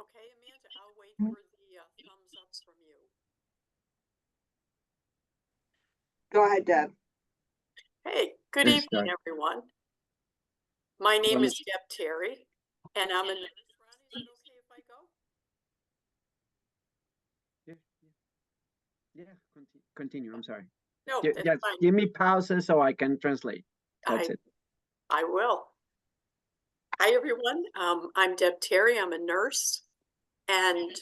Okay, Amanda, I'll wait for the thumbs up from you. Go ahead, Deb. Hey, good Yes, evening, Doc. everyone. My name Well- is Deb Terry, and I'm a nurse. Ronnie, is it okay if I go? Yeah, continue. I'm sorry. No, Ju- that's Just fine. give me pauses so I can translate. That's it. I will. Hi, everyone. I'm Deb Terry. I'm a nurse, and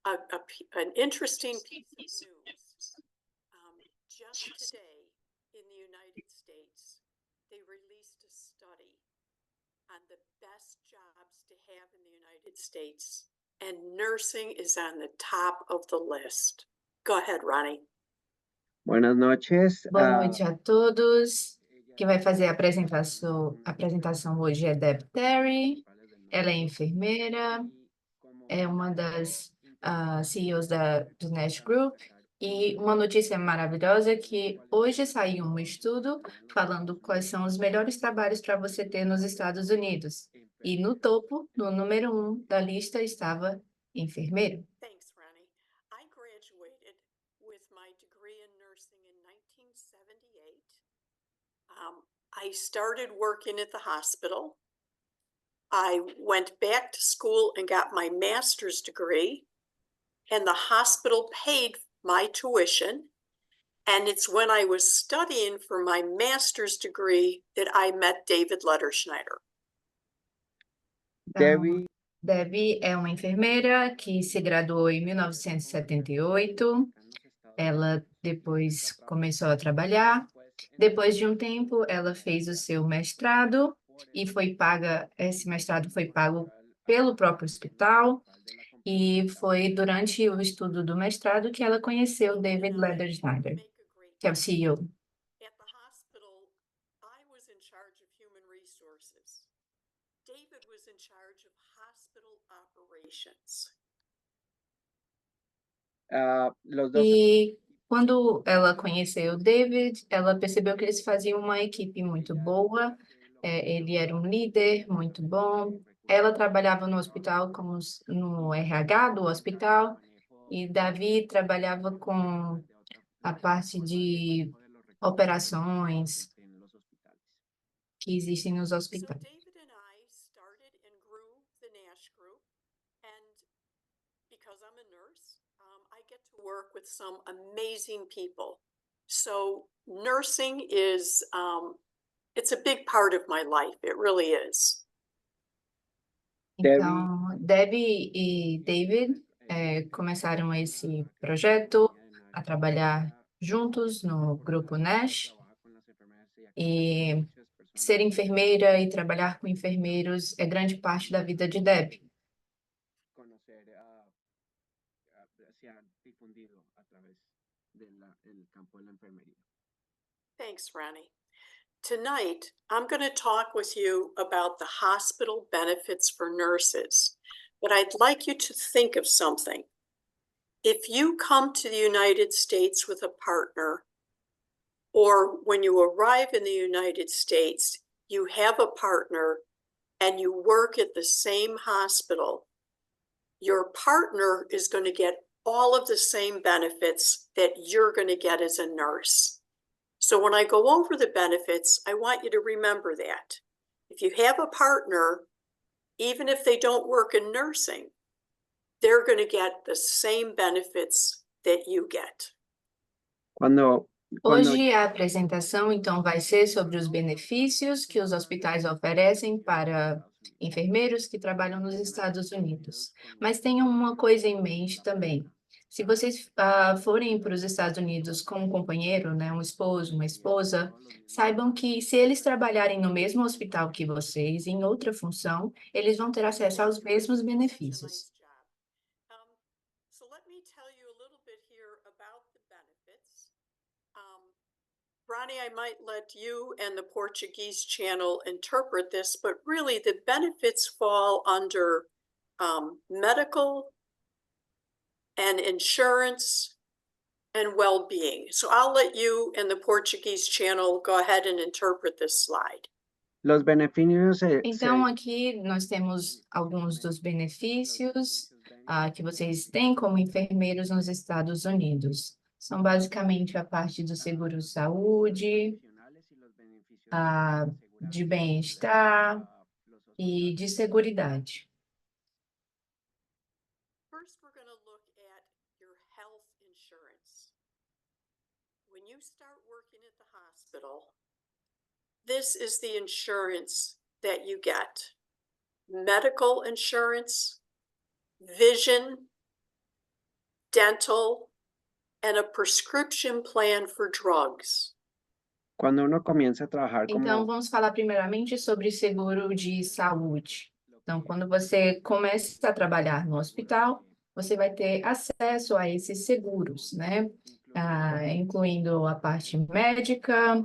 an interesting piece of news. Just today in the United States, they released a study on the best jobs to have in the United States, and nursing is on the top of the list. Go ahead, Ronnie. Buenas noches. Boa noite a todos. Quem vai fazer a apresentação hoje é Deb Terry. Ela é enfermeira, é uma das CEOs do Nash Group. E uma notícia maravilhosa é que hoje saiu um estudo falando quais são os melhores trabalhos para você ter nos Estados Unidos. E no topo, no número 1 da lista, estava enfermeiro. Thanks, Ronnie. I graduated with my degree in nursing in 1978. I started working at the hospital. I went back to school and got my master's degree, and the hospital paid my tuition. And it's when I was studying for my master's degree that I met David Letterschneider. Debbie, Debbie é uma enfermeira que se graduou em 1978. Ela depois começou a trabalhar. Depois de um tempo, ela fez o seu mestrado e esse mestrado foi pago pelo próprio hospital. E foi durante o estudo do mestrado que ela conheceu David Letterschneider, que é o CEO. At the hospital, I was in charge of human resources. David was in charge of hospital operations. los dos. E quando ela conheceu o David, ela percebeu que eles faziam uma equipe muito boa. Ele era um líder muito bom. Ela trabalhava no hospital no RH do hospital, e Davi trabalhava com a parte de operações que existem nos So hospitais. David and I started and grew the Nash Group, and because I'm a nurse, I get to work with some amazing people. So nursing is, it's a big part of my life. It really is. Então, Debbie e David começaram esse projeto a trabalhar juntos no grupo Nash. E ser enfermeira e trabalhar com enfermeiros é grande parte da vida de Debbie. Thanks, Ronnie. Tonight, I'm going to talk with you about the hospital benefits for nurses, but I'd like you to think of something. If you come to the United States with a partner, or when you arrive in the United States, you have a partner and you work at the same hospital, your partner is going to get all of the same benefits that you're going to get as a nurse. So when I go over the benefits, I want you to remember that. If you have a partner, even if they don't work in nursing, they're going to get the same benefits that you get. Hoje a apresentação, então, vai ser sobre os benefícios que os hospitais oferecem para enfermeiros que trabalham nos Estados Unidos. Mas tenham uma coisa em mente também. Se vocês forem para os Estados Unidos com um companheiro, né, um esposo, uma esposa, saibam que se eles trabalharem no mesmo hospital que vocês, em outra função, eles vão ter acesso aos mesmos benefícios. So let me tell you a little bit here about the benefits. Ronnie, I might let you and the Portuguese channel interpret this, but really the benefits fall under medical and insurance and well-being. So I'll let you and the Portuguese channel go ahead and interpret this slide. Los beneficios Então, aqui nós temos alguns dos benefícios que vocês têm como enfermeiros nos Estados Unidos. São basicamente a parte do seguro-saúde, de bem-estar e de seguridade. First, we're going to look at your health insurance. When you start working at the hospital, this is the insurance that you get. Medical insurance, vision, dental, and a prescription plan for drugs. Cuando uno comienza a trabajar Então, como vamos falar primeiramente sobre seguro de saúde. Então, quando você começa a trabalhar no hospital, você vai ter acesso a esses seguros, né? Incluindo a parte médica,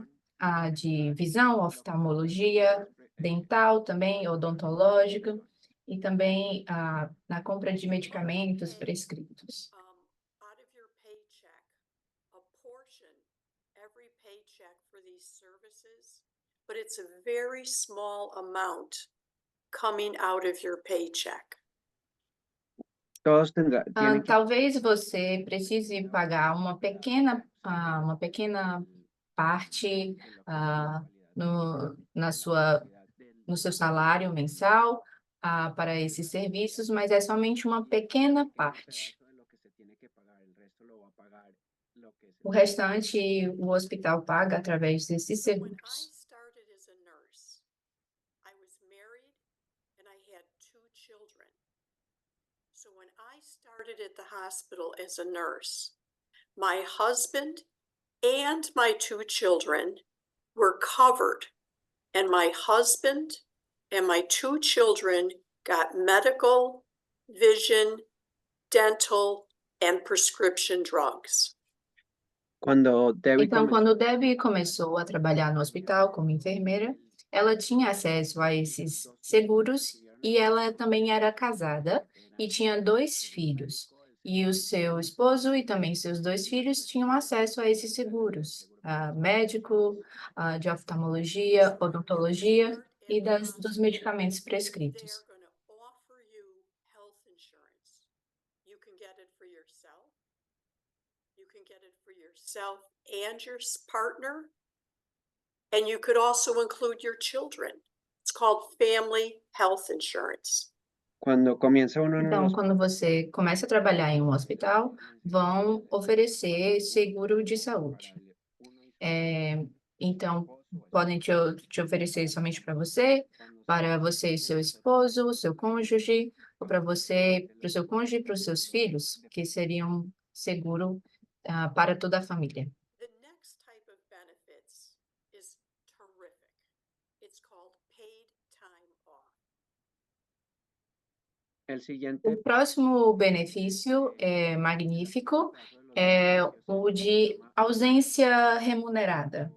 de visão, oftalmologia, dental também, odontológica, e também na compra de medicamentos prescritos. Out of your paycheck, a portion, every paycheck for these services, but it's a very small amount coming out of your paycheck. todos tienen que Talvez você precise pagar uma pequena parte no seu salário mensal para esses serviços, mas é somente uma pequena parte. O restante, o hospital paga através desses When I seguros. started as a nurse, I was married and I had 2 children. So when I started at the hospital as a nurse, my husband and my 2 children were covered, and my husband and my 2 children got medical, vision, dental, and prescription drugs. Cuando Debbie Então, comenzó quando Debbie começou a trabalhar no hospital como enfermeira, ela tinha acesso a esses seguros e ela também era casada e tinha 2 filhos. E o seu esposo e também seus 2 filhos tinham acesso a esses seguros, médico, de oftalmologia, odontologia e dos medicamentos They prescritos. are going to offer you health insurance. You can get it for yourself. You can get it for yourself and your partner. And you could also include your children. It's called family health insurance. Cuando comienza uno en un Então, quando você começa a trabalhar em um hospital, vão oferecer seguro de saúde. Então, podem te oferecer somente para você e seu esposo, seu cônjuge, ou para você, para o seu cônjuge e para os seus filhos, que seria um seguro para toda a família. The next type of benefits is terrific. It's called paid time off. el siguiente O próximo benefício magnífico é o de ausência remunerada.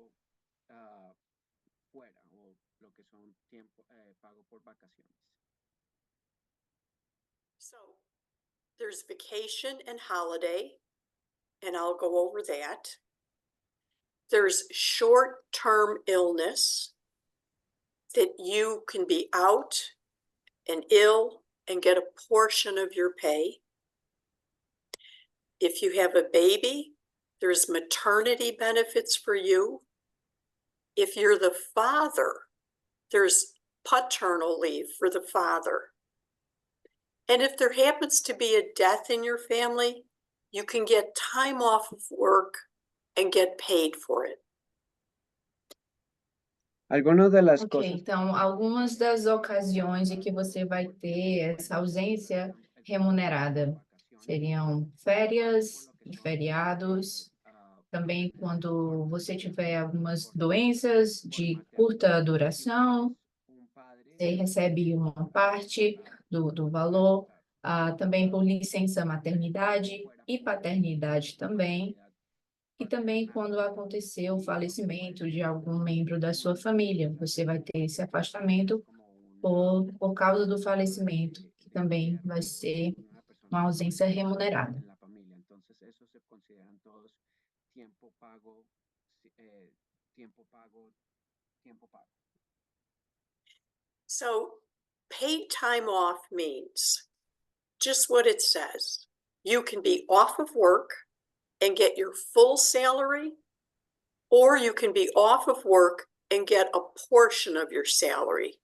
fuera o lo que son tiempo pago por vacaciones. So there's vacation and holiday, and I'll go over that. There's short-term illness that you can be out and ill and get a portion of your pay. If you have a baby, there's maternity benefits for you. If you're the father, there's paternal leave for the father. And if there happens to be a death in your family, you can get time off of work and get paid for it. Algunas de las Ok, cosas então, algumas das ocasiões em que você vai ter essa ausência remunerada seriam férias e feriados, também quando você tiver algumas doenças de curta duração, você recebe uma parte do valor, também por licença maternidade e paternidade também, e também quando acontecer o falecimento de algum membro da sua família, você vai ter esse afastamento por causa do falecimento, que também vai ser uma ausência remunerada. en la familia. Entonces, eso se consideran todos tiempo pago, tiempo pago, tiempo pago. So paid time off means just what it says. You can be off of work and get your full salary, or you can be off of work and get a portion of your salary.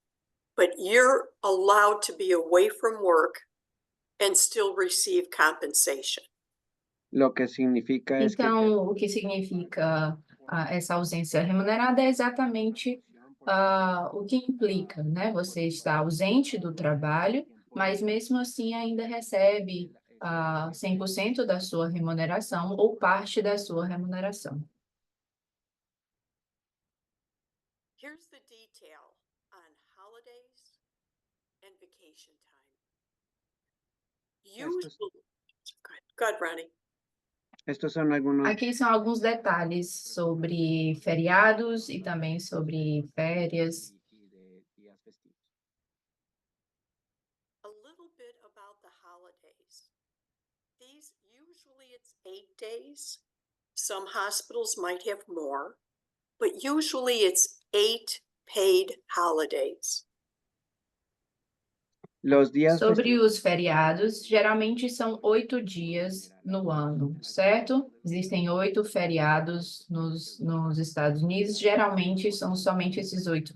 But you're allowed to be away from work and still receive compensation. Lo que significa es que Então, o que significa essa ausência remunerada é exatamente o que implica, né? Você está ausente do trabalho, mas mesmo assim ainda recebe 100% da sua remuneração ou parte da sua remuneração. Here's the detail on holidays and vacation time. Usually, go ahead, Ronnie. estos son algunos Aqui são alguns detalhes sobre feriados e também sobre férias. y de días festivos. A little bit about the holidays. These, usually it's 8 days. Some hospitals might have more, but usually it's 8 paid holidays. Los días Sobre festivos os feriados, geralmente são 8 dias no ano, certo? Existem 8 feriados nos Estados Unidos, geralmente são somente esses 8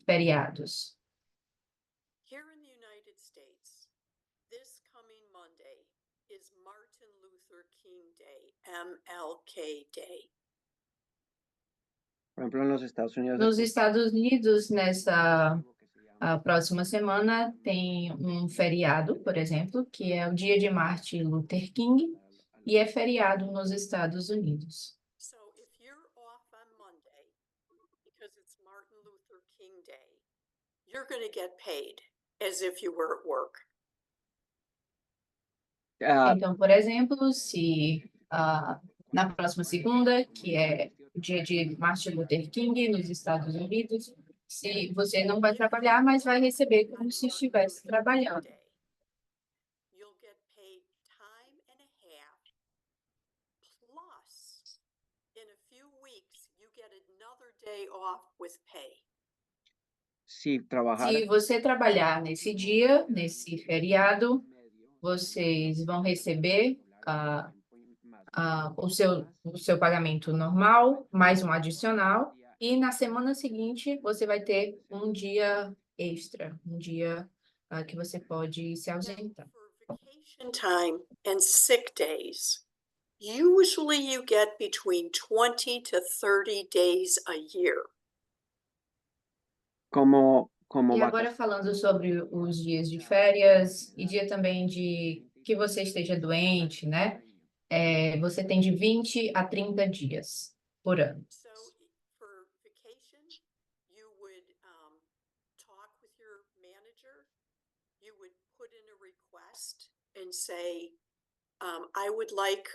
feriados. Here in the United States, this coming Monday is Martin Luther King Day, MLK Day. por ejemplo, en los Estados Unidos Nos Estados Unidos, nessa que se llama a próxima semana, tem um feriado, por exemplo, que é o dia de Martin Luther King, e é feriado nos Estados Unidos. So if you're off on Monday because it's Martin Luther King Day, you're going to get paid as if you were at work. Então, por exemplo, se na próxima segunda, que é o dia de Martin Luther King nos Estados Unidos, se você não vai trabalhar, mas vai receber como se estivesse trabalhando. Day, you'll get paid time and a half, plus in a few weeks, you get another day off with pay. si trabajar Se você trabalhar nesse dia, nesse feriado, vocês vão receber o seu pagamento normal, mais um adicional, e na semana seguinte você vai ter um dia extra, um dia que você pode se ausentar. For vacation time and sick days, usually you get between 20 to 30 days a year. como E agora vacaciones. falando sobre os dias de férias e dia também de que você esteja doente, né? Você tem de 20 a 30 dias por ano. So for vacation, you would talk with your manager. You would put in a request and say, I would like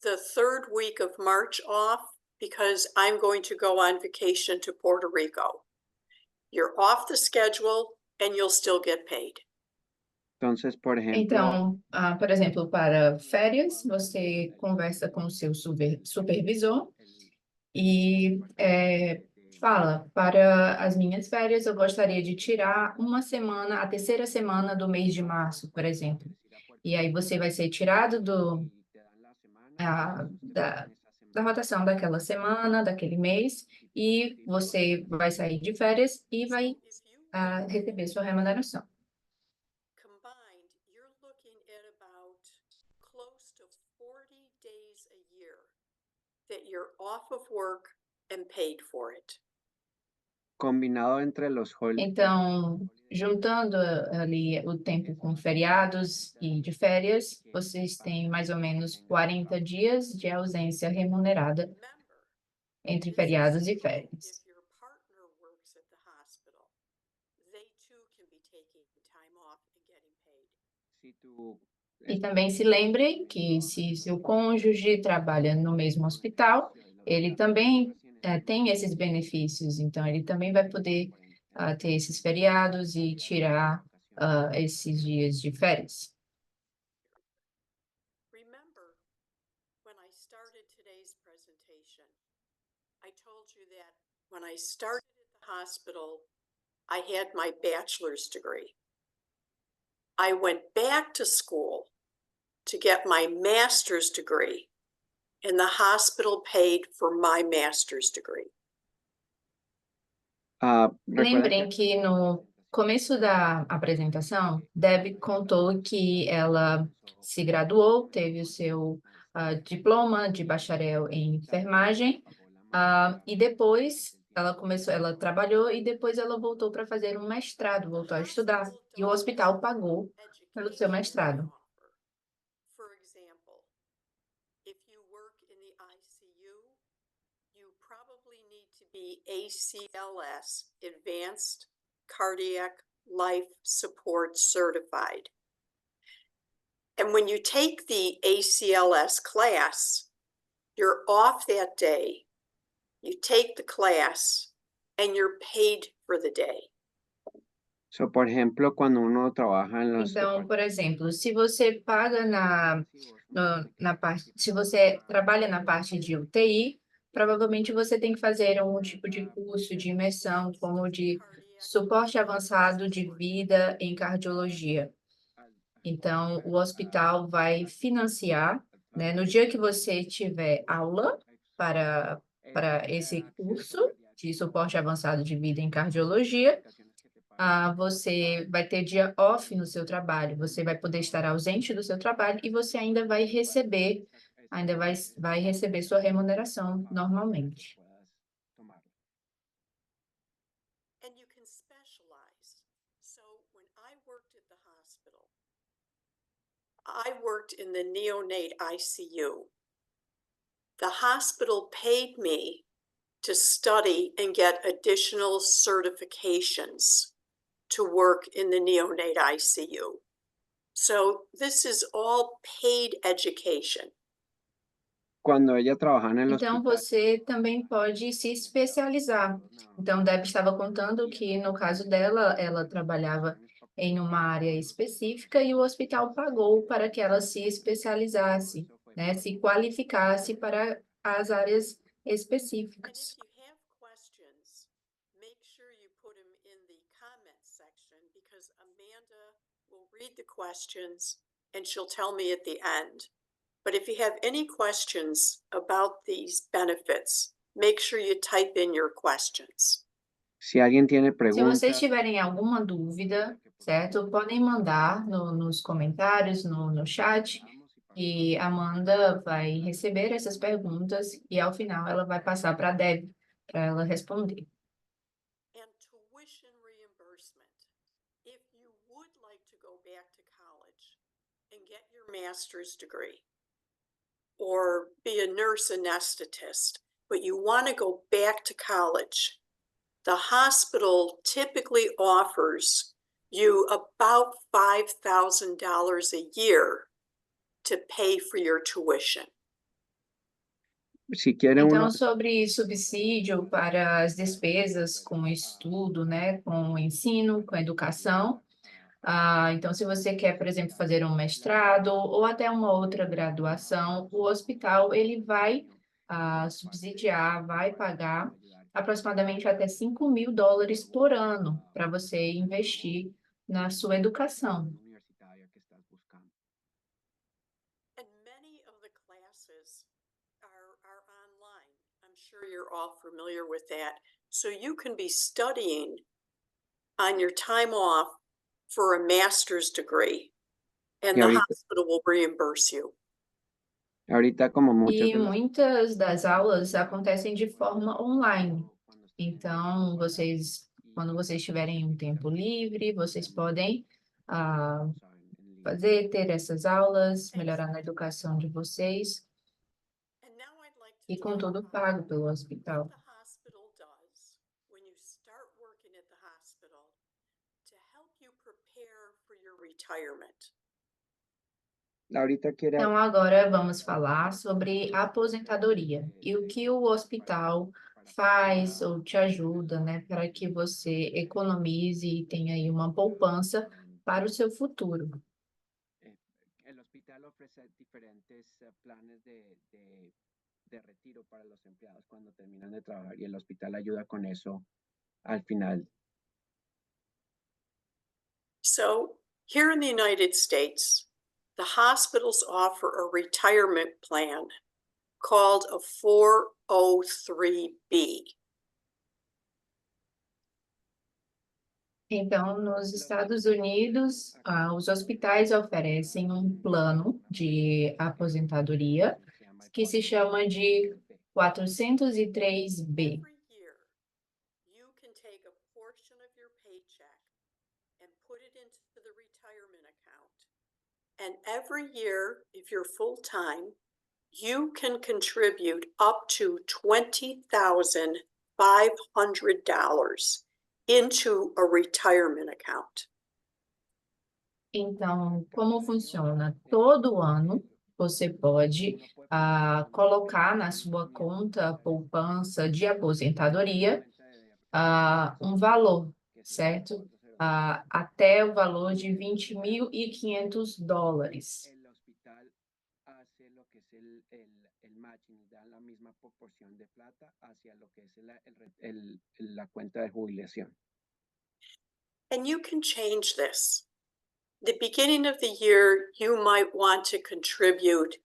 the third week of March off because I'm going to go on vacation to Puerto Rico. You're off the schedule and you'll still get paid. Entonces, por ejemplo, Então, por exemplo, para férias, você conversa com o seu supervisor e fala, para as minhas férias, eu gostaria de tirar uma semana, a terceira semana do mês de março, por exemplo. E aí você vai ser tirado da rotação daquela semana, daquele mês, e você vai sair de férias e vai If you receber sua remuneração. combined, you're looking at about close to 40 days a year that you're off of work and paid for it. combinado entre los holidays, Então, juntando ali o tempo com feriados e de férias, vocês têm mais ou menos 40 dias de ausência remunerada Remember, entre this is feriados e true férias. if your partner works at the hospital. They too can be taking time off and getting paid. si tu E também se lembrem que se seu cônjuge trabalha no mesmo hospital, ele também tem esses benefícios, então ele também vai poder ter esses feriados e tirar esses dias de férias. Remember, when I started today's presentation, I told you that when I started at the hospital, I had my bachelor's degree. I went back to school to get my master's degree, and the hospital paid for my master's degree. Recuerda Lembrem que no começo da apresentação, Deb contou que ela se graduou, teve o seu diploma de bacharel em enfermagem, e depois ela trabalhou e depois ela voltou para fazer um mestrado, voltou a estudar, e o hospital pagou pelo seu mestrado. For example, if you work in the ICU, you probably need to be ACLS, Advanced Cardiac Life Support Certified. And when you take the ACLS class, you're off that day, you take the class, and you're paid for the day. So, por ejemplo, cuando uno trabaja en los Então, por exemplo, se você paga na parte, se você trabalha na parte de UTI, provavelmente você tem que fazer um tipo de curso de imersão, como de suporte avançado de vida em cardiologia. Então, o hospital vai financiar, né, no dia que você tiver aula para esse curso de suporte avançado de vida em cardiologia, você vai ter dia off no seu trabalho, você vai poder estar ausente do seu trabalho e você ainda vai receber sua remuneração normalmente. And you can specialize. So when I worked at the hospital, I worked in the neonate ICU. The hospital paid me to study and get additional certifications to work in the neonate ICU. So this is all paid education. Cuando ella trabajaba en el Então, hospital, você também pode se especializar. Então, Deb estava contando que, no caso dela, ela trabalhava em uma área específica e o hospital pagou para que ela se especializasse, né, se qualificasse para as áreas And if específicas. you have questions, make sure you put them in the comments section because Amanda will read the questions and she'll tell me at the end. But if you have any questions about these benefits, make sure you type in your questions. si alguien tiene Se vocês preguntas, tiverem alguma dúvida, certo? Podem mandar nos comentários, no chat, e a Amanda vai receber essas perguntas e ao final ela vai passar para a Deb para ela responder. And tuition reimbursement. If you would like to go back to college and get your master's degree or be a nurse anesthetist, but you want to go back to college, the hospital typically offers you about $5,000 a year to pay for your tuition. si quiere uno, Então, sobre subsídio para as despesas com estudo, né, com o ensino, com a educação. Então, se você quer, por exemplo, fazer um mestrado ou até uma outra graduação, o hospital ele vai subsidiar, vai pagar aproximadamente até $5.000 por ano para você investir na sua educação. universitaria que estás buscando. And many of the classes are online. I'm sure you're all familiar with that. So you can be studying on your time off for a master's degree, and Y the ahorita, hospital will reimburse you. ahorita como muchas E de las muitas das aulas acontecem de forma online. cuando estén Então, quando vocês tiverem um tempo livre, vocês podem ter essas aulas, melhorar na educação de vocês, And now I'd like to e com talk tudo about pago pelo what hospital. the hospital does when you start working at the hospital to help you prepare for your retirement. ahorita quiere Então, agora vamos falar sobre a aposentadoria e o que o hospital faz ou te ajuda, né, para que você economize e tenha aí uma poupança para o seu futuro. el hospital ofrece diferentes planes de retiro para los empleados cuando terminan de trabajar y el hospital ayuda con eso al final. So Here in the United States, the hospitals offer a retirement plan called a 403B. Então, nos Estados Unidos, os hospitais oferecem um plano de aposentadoria que se chama de 403B. Every year, you can take a portion of your paycheck and put it into the retirement account. And every year, if you're full-time, you can contribute up to $20,500 into a retirement account. Então, como funciona? Todo ano você pode colocar na sua conta poupança de aposentadoria um valor, certo? Até o valor de $20.500. El hospital hace lo que es el matching y da la misma proporción de plata hacia lo que es la cuenta de jubilación. And you can change this. The beginning of the year, you might want to contribute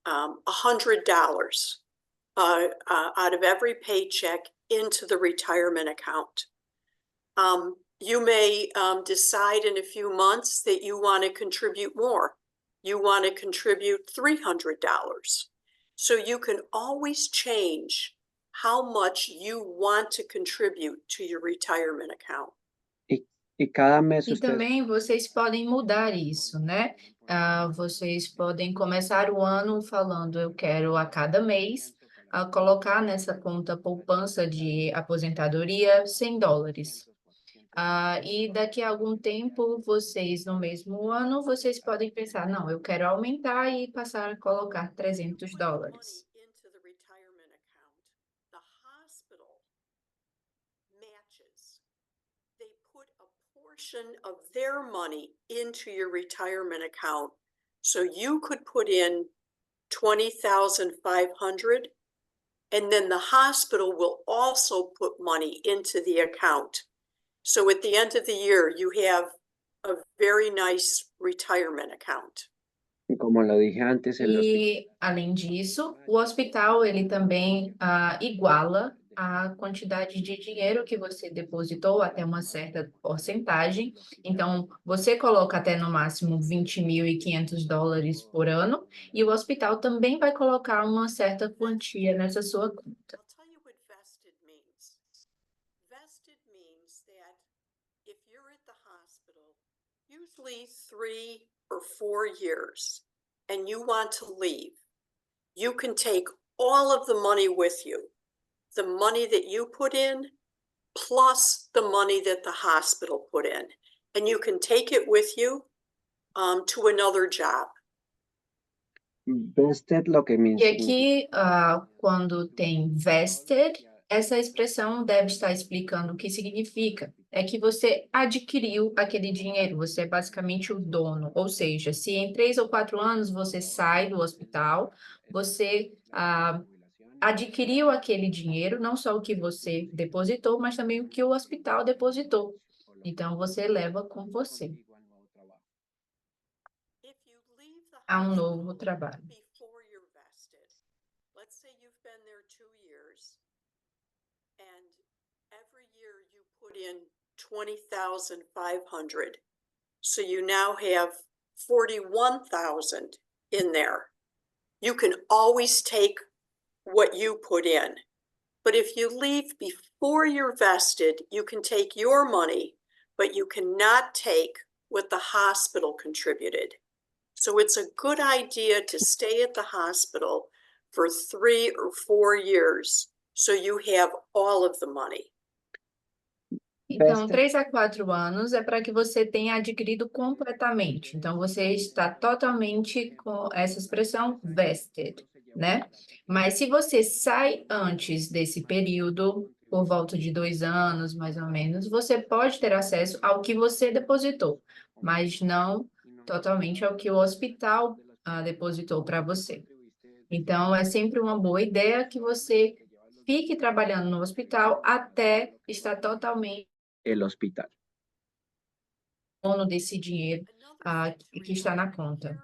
$100 out of every paycheck into the retirement account. You may decide in a few months that you want to contribute more. You want to contribute $300. So you can always change how much you want to contribute to your retirement account. E cada mes E também vocês podem mudar isso, né? Vocês podem começar o ano falando, eu quero a cada mês colocar nessa conta poupança de aposentadoria $100. E daqui a algum tempo, vocês, no mesmo ano, vocês podem pensar, não, eu quero aumentar e passar a colocar $300. Into the retirement account, the hospital matches. They put a portion of their money into your retirement account. So you could put in $20,500, and then the hospital will also put money into the account. So at the end of the year, you have a very nice retirement account. Como lo dije antes, E, além disso, o hospital, ele também iguala a quantidade de dinheiro que você depositou até uma certa porcentagem. Então, você coloca até no máximo $20.500 por ano, e o hospital também vai colocar uma certa quantia nessa sua conta. I'll tell you what vested means. Vested means that if you're at the hospital, usually 3 or 4 years, and you want to leave, you can take all of the money with you. The money that you put in, plus the money that the hospital put in. And you can take it with you to another job. vested lo que means. E aqui, quando tem vested, essa expressão deve estar explicando o que significa. É que você adquiriu aquele dinheiro, você é basicamente o dono. Ou seja, se em 3 ou 4 anos você sai do hospital, você adquiriu aquele dinheiro, não só o que você depositou, mas também o que o hospital depositou. Então, você leva com você If you leave the a um hospital novo trabalho. before you're vested, let's say you've been there 2 years, and every year you put in $20,500. So you now have $41,000 in there. You can always take what you put in. But if you leave before you're vested, you can take your money, but you cannot take what the hospital contributed. So it's a good idea to stay at the hospital for 3 or 4 years so you have all of the money. Então, 3 a 4 anos é para que você tenha adquirido completamente. Então, você está totalmente com essa expressão vested, né? Mas se você sai antes desse período, por volta de 2 anos, mais ou menos, você pode ter acesso ao que você depositou, mas não totalmente ao que o hospital depositou para você. Então, é sempre uma boa ideia que você fique trabalhando no hospital até estar totalmente El hospital. dono desse dinheiro que está na conta,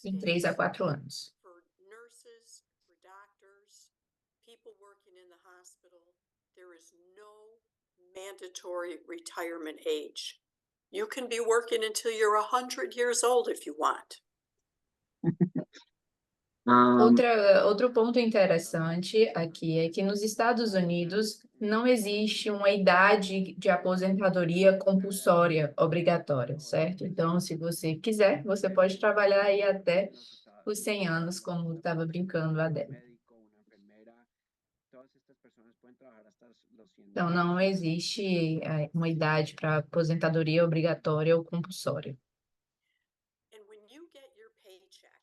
em 3 a 4 anos. For nurses, for doctors, people working in the hospital, there is no mandatory retirement age. You can be working until you're 100 years old if you want. Outro ponto interessante aqui é que nos Estados Unidos não existe uma idade de aposentadoria compulsória, obrigatória, certo? Então, se você quiser, você pode trabalhar aí até os 100 anos, como estava brincando a Débora. Então, não existe uma idade para aposentadoria obrigatória ou compulsória. And when you get your paycheck,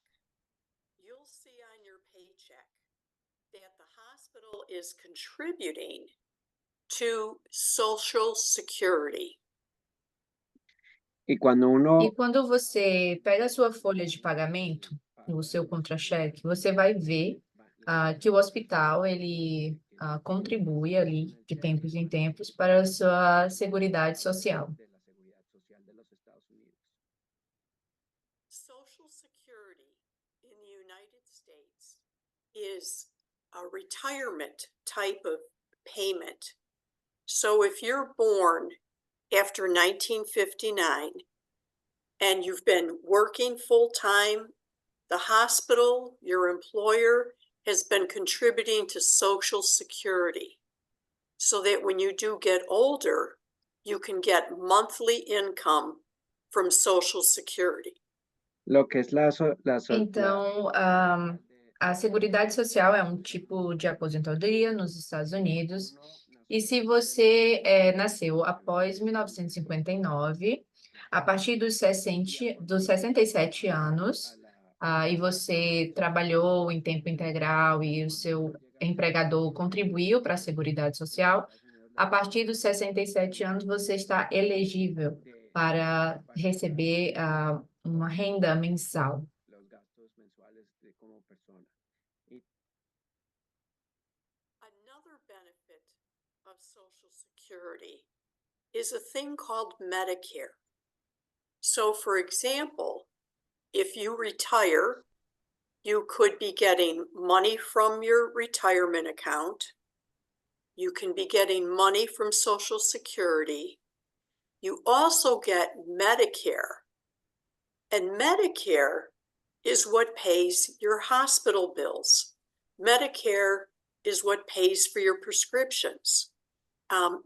you'll see on your paycheck that the hospital is contributing to Social Security. E quando você pega a sua folha de pagamento, o seu contra-cheque, você vai ver que o hospital ele contribui ali de tempos em tempos para a sua seguridade social. Social Security in the United States is a retirement type of payment. So if you're born after 1959 and you've been working full-time, the hospital, your employer, has been contributing to Social Security so that when you do get older, you can get monthly income from Social Security. Então, a Seguridade Social é um tipo de aposentadoria nos Estados Unidos, e se você nasceu após 1959, a partir dos 67 anos, e você trabalhou em tempo integral e o seu empregador contribuiu para a Seguridade Social, a partir dos 67 anos você está elegível para receber uma renda mensal. Another benefit of Social Security is a thing called Medicare. So, for example, if you retire, you could be getting money from your retirement account. You can be getting money from Social Security. You also get Medicare. And Medicare is what pays your hospital bills. Medicare is what pays for your prescriptions.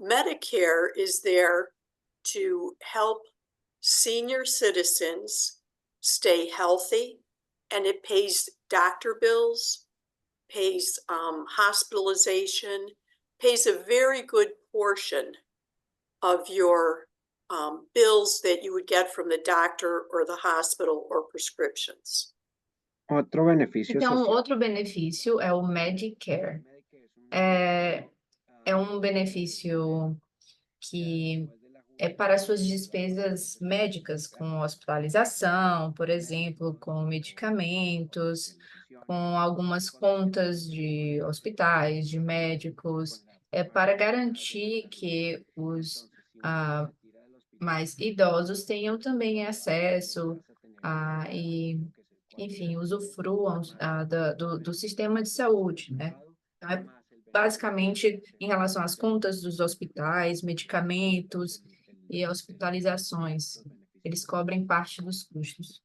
Medicare is there to help senior citizens stay healthy, and it pays doctor bills, pays hospitalization, pays a very good portion of your bills that you would get from the doctor or the hospital or prescriptions. Então, outro benefício é o Medicare. É um benefício que é para suas despesas médicas, com hospitalização, por exemplo, com medicamentos, com algumas contas de hospitais, de médicos, para garantir que os mais idosos tenham também acesso e, enfim, usufruam do sistema de saúde, né? Então, basicamente em relação às contas dos hospitais, medicamentos e hospitalizações. Eles cobrem parte dos custos.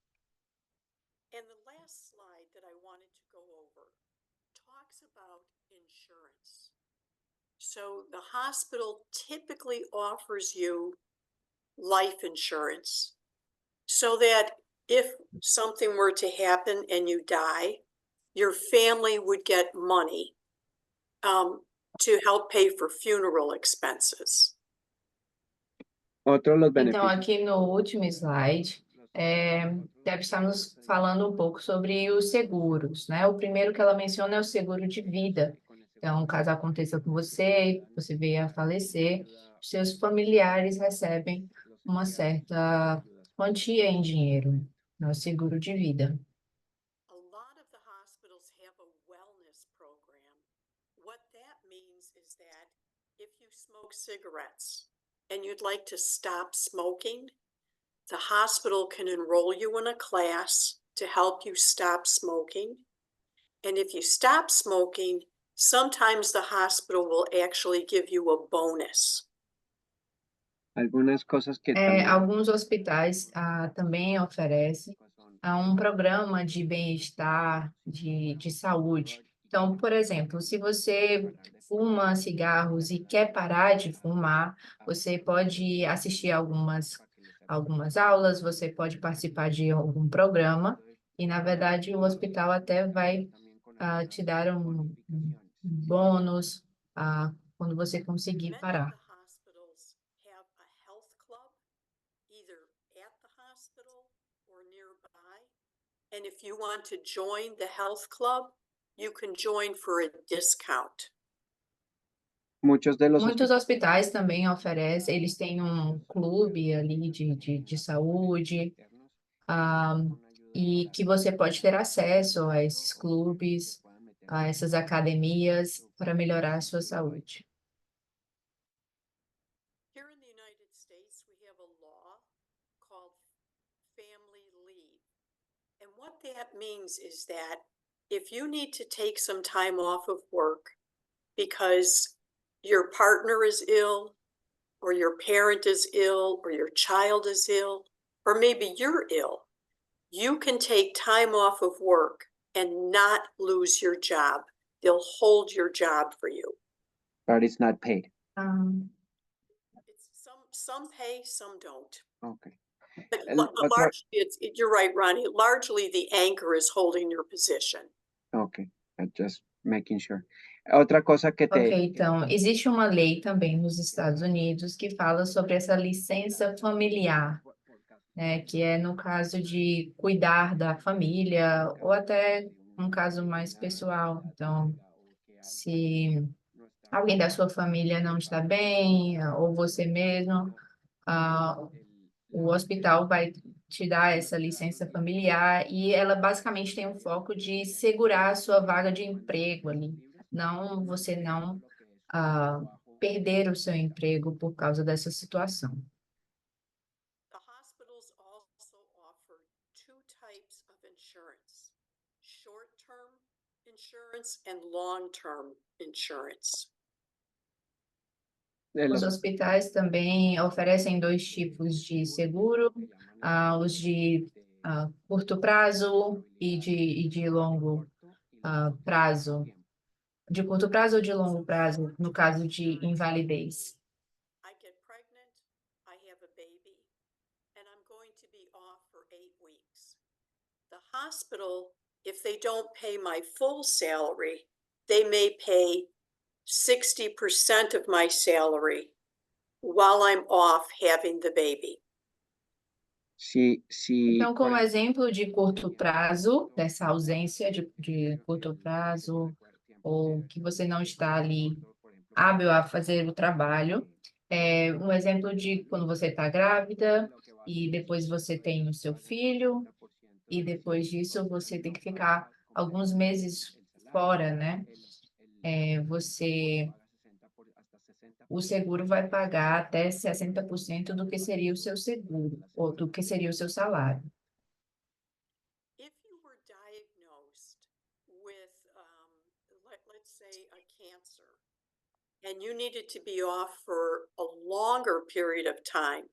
And the last slide that I wanted to go over talks about insurance. So the hospital typically offers you life insurance so that if something were to happen and you die, your family would get money to help pay for funeral expenses. Então, aqui no último slide, deve estar nos falando um pouco sobre os seguros, né? O primeiro que ela menciona é o seguro de vida. Então, caso aconteça com você, você venha a falecer, seus familiares recebem uma certa quantia em dinheiro, no seguro de vida. A lot of the hospitals have a wellness program. What that means is that if you smoke cigarettes and you'd like to stop smoking, the hospital can enroll you in a class to help you stop smoking. And if you stop smoking, sometimes the hospital will actually give you a bonus. Algunas cosas que también Alguns hospitais também oferecem um programa de bem-estar, de saúde. Então, por exemplo, se você fuma cigarros e quer parar de fumar, você pode assistir algumas aulas, você pode participar de algum programa, e, na verdade, o hospital até vai te dar um bônus quando você conseguir Many of parar. the hospitals have a health club, either at the hospital or nearby. And if you want to join the health club, you can join for a discount. muchos de los Muitos hospitais também oferecem, eles têm um clube ali de saúde, e que você pode ter acesso a esses clubes, a essas academias, para melhorar a sua saúde. Here in the United States, we have a law called family leave. And what that means is that if you need to take some time off of work because your partner is ill, or your parent is ill, or your child is ill, or maybe you're ill, you can take time off of work and not lose your job. They'll hold your job for you. but it's not paid. Ah, It's some pay, some don't. Okay. But, El but otro- largely, you're right, Ronnie. Largely, the anchor is holding your position. Okay, just making sure. Otra cosa que ok, te então, existe uma lei também nos Estados Unidos que fala sobre essa licença familiar, né, que é no caso de cuidar da família ou até um caso mais pessoal. Então, se alguém da sua família não está bem, ou você mesmo, o hospital vai te dar essa licença familiar e ela basicamente tem um foco de segurar a sua vaga de emprego ali, não você não perder o seu emprego por causa dessa situação. The hospitals also offer two types of insurance: short-term insurance and long-term insurance. de Os los hospitais também oferecem dois tipos de seguro, os de curto prazo e de longo prazo. De curto prazo ou de longo prazo, no caso de invalidez. I get pregnant, I have a baby, and I'm going to be off for 8 weeks. The hospital, if they don't pay my full salary, they may pay 60% of my salary while I'm off having the baby. si Então, por como ejemplo, exemplo de curto prazo, dessa ausência de curto prazo, ou que você não está ali hábil a fazer o trabalho, um exemplo de quando você está grávida e depois você tem o seu filho, e depois disso você tem que ficar alguns meses fora, né? O seguro vai pagar até 60% do que seria o seu seguro, ou do que seria o seu salário. If you were diagnosed with, let's say, a cancer, and you needed to be off for a longer period of time,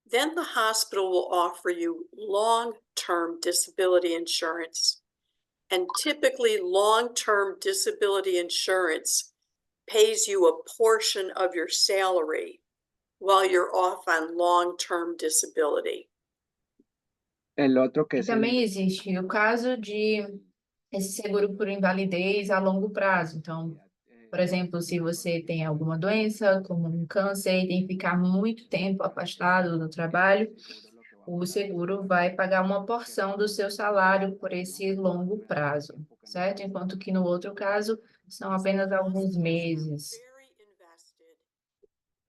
then the hospital will offer you long-term disability insurance. And typically, long-term disability insurance pays you a portion of your salary while you're off on long-term disability. el otro que E es el também existe o caso de esse seguro por invalidez a longo prazo. Então, por exemplo, se você tem alguma doença, como um câncer, e tem que ficar muito tempo afastado do trabalho, o seguro vai pagar uma porção do seu salário por esse longo prazo, certo? Enquanto que no outro caso, são apenas alguns Hospitals are meses. very invested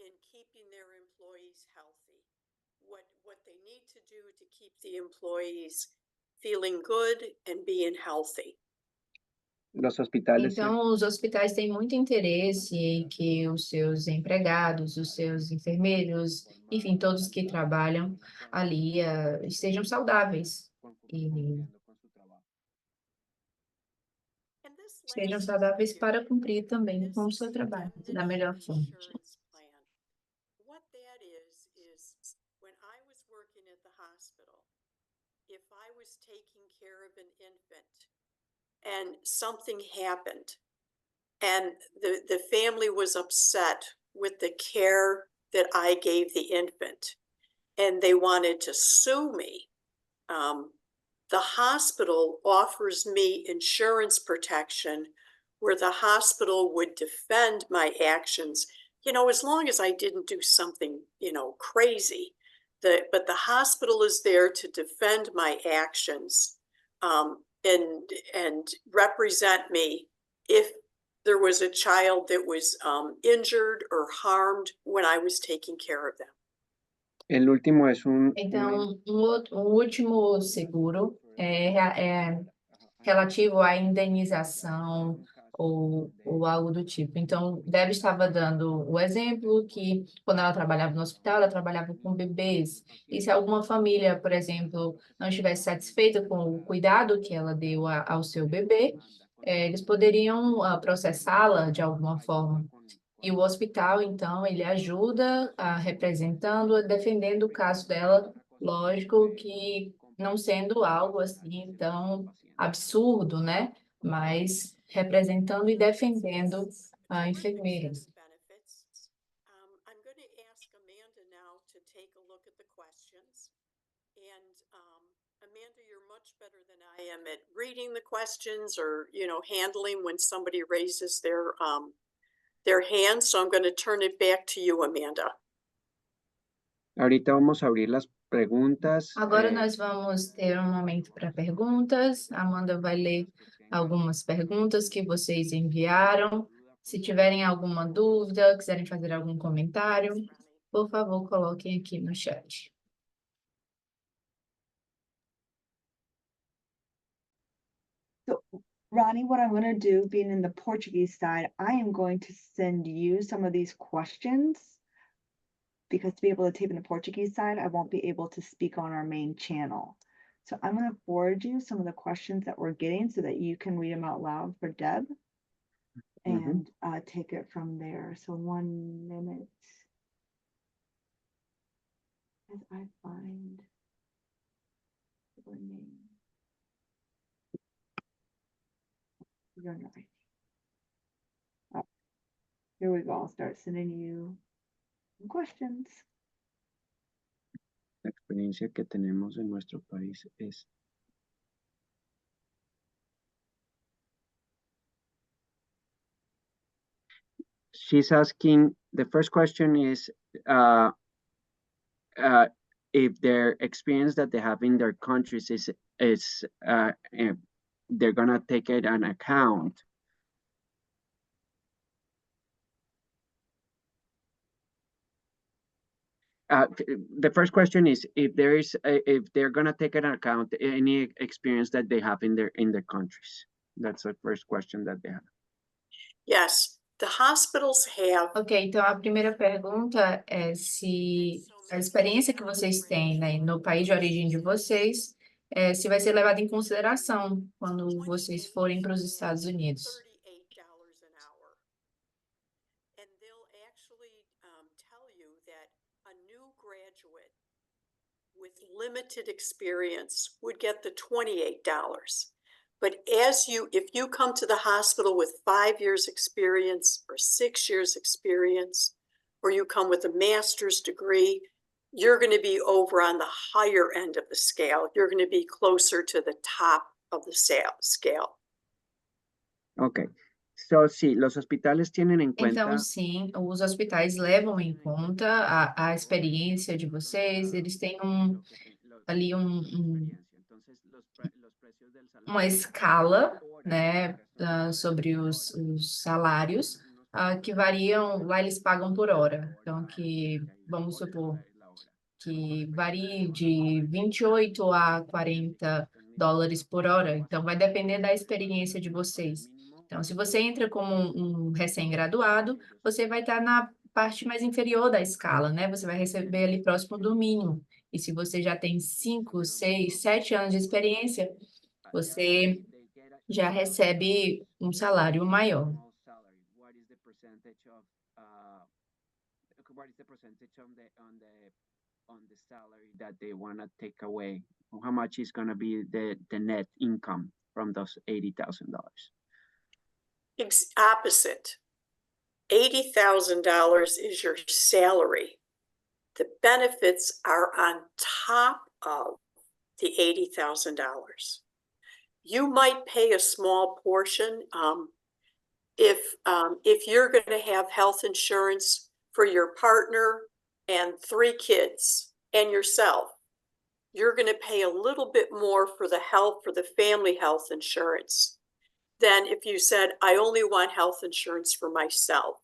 in keeping their employees healthy. What they need to do to keep the employees feeling good and being healthy. Los hospitales Então, os hospitais têm muito interesse em que os seus empregados, os seus enfermeiros, enfim, todos que trabalham ali, estejam saudáveis e And this estejam last saudáveis here, para cumprir também this com o is seu trabalho indemnity da melhor forma. insurance plan. What that is when I was working at the hospital, if I was taking care of an infant and something happened and the family was upset with the care that I gave the infant and they wanted to sue me, the hospital offers me insurance protection where the hospital would defend my actions, as long as I didn't do something, crazy. But the hospital is there to defend my actions, and represent me if there was a child that was injured or harmed when I was taking care of them. El último es Então, um último seguro é relativo à indenização ou algo do tipo. Então, Deb estava dando o exemplo que, quando ela trabalhava no hospital, ela trabalhava com bebês. E se alguma família, por exemplo, não estivesse satisfeita com o cuidado que ela deu ao seu bebê, eles poderiam processá-la de alguma forma. E o hospital, então, ele ajuda representando, defendendo o caso dela, lógico que não sendo algo assim tão absurdo, né? Mas representando e defendendo a enfermeira. I'm going to ask Amanda now to take a look at the questions. And Amanda, you're much better than I am at reading the questions or, handling when somebody raises their hand. So I'm going to turn it back to you, Amanda. Ahorita vamos a abrir las preguntas. Agora nós vamos ter um momento para perguntas. A Amanda vai ler algumas perguntas que vocês enviaram. Se tiverem alguma dúvida, quiserem fazer algum comentário, por favor, coloquem aqui no chat. So, Ronnie, what I'm going to do, being in the Portuguese side, I am going to send you some of these questions because to be able to tape in the Portuguese side, I won't be able to speak on our main channel. So I'm going to forward you some of the questions that we're getting so that you can read them out loud for Deb and take it from there. So 1 minute as I find your name. You're not right. Oh, here we go. I'll start sending you some questions. La experiencia que tenemos en nuestro país es she's asking, the first question is if their experience that they have in their countries is they're gonna take it on account. The first question is if they're gonna take into account any experience that they have in their countries. That's the first question that they have. Yes, the hospitals have. Ok, então a primeira pergunta é se a experiência que vocês têm, né, no país de origem de vocês, se vai ser levada em consideração quando vocês forem para os Estados Unidos. $38 an hour. And they'll actually tell you that a new graduate with limited experience would get the $28. But if you come to the hospital with 5 years experience or 6 years experience, or you come with a master's degree, you're going to be over on the higher end of the scale. You're going to be closer to the top of the scale. Okay. So, sí, los hospitales tienen en cuenta. Então, sim, os hospitais levam em conta a experiência de vocês, eles têm ali uma escala, né, sobre os salários, que variam, lá eles pagam por hora. Então, vamos supor, que varie de 28 a $40 por hora. Então, vai depender da experiência de vocês. Então, se você entra como um recém-graduado, você vai estar na parte mais inferior da escala, né? Você vai receber ali próximo do mínimo. E se você já tem 5, 6, 7 anos de experiência, você já recebe um salário maior. What is the percentage on the salary that they want to take away? How much is going to be the net income from those $80,000? Opposite. $80,000 is your salary. The benefits are on top of the $80,000. You might pay a small portion if you're going to have health insurance for your partner and 3 kids and yourself. You're going to pay a little bit more for the family health insurance than if you said, I only want health insurance for myself.